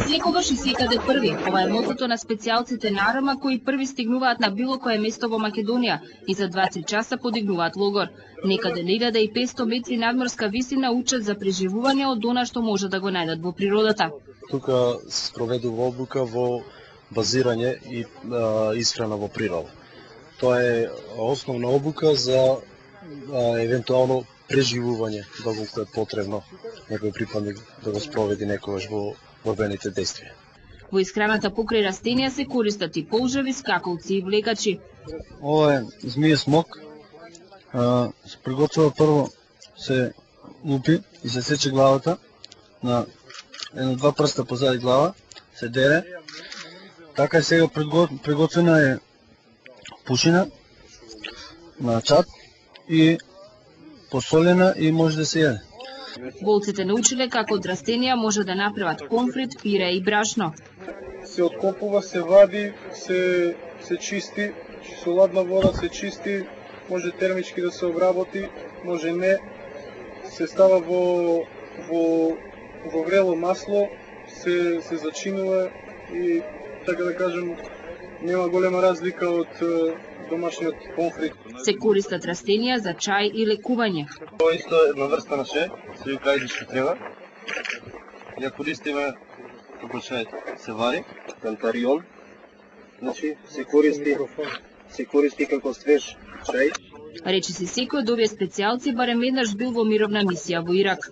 Секогаш и секаде први. Ова е мотото на специјалците на АРМА кои први стигнуваат на било кое место во Македонија и за 20 часа подигнуваат логор. Некаде на 1500 метри надморска висина учат за преживување од она што може да го најдат во природата. Тука се спроведува обука во базирање и исхрана во природа. Тоа е основна обука за евентуално преживување, доколку е потребно некој припадник да го спроведи некогаш во борбените действија. Во исхраната покрај растенија се користат и полжави, скакалци и влекачи. Ова е змија смок. Се приготвува прво, се лупи и се сече главата на едно-два прста позади глава, се дере. Така и сега приготвена е пушина на чад и посолена и може да се јаде. Волците научиле како од растенија може да направат комфрит, пире и брашно. Се откопува, се вади, се чисти, со ладна вода се чисти, може термички да се обработи, може не. Се става во врело масло, се зачинува и, така да кажем, нема голема разлика од домашниот комфрит. Се користат растенија за чај и лекување. Тоа исто е една врста на чај, се кај што треба. Ја користиме како чај се вари, кантарион. Значи се користи како свеж чај. Речи се секој од овие специјалци барем веднаш бил во мировна мисија во Ирак.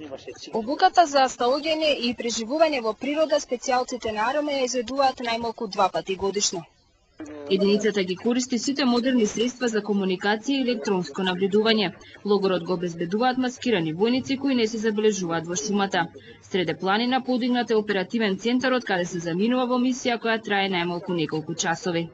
Обуката за сталоѓање и преживување во природа специјалците на АРМА ја изведуваат најмалку 2 пати годишно. Единицата ги користи сите модерни средства за комуникација и електронско наблюдување. Логорот го обезбедуваат маскирани војници кои не се забележуваат во шумата. Среде планина подигнат е оперативен центар од каде се заминува во мисија која трае најмалку неколку часови.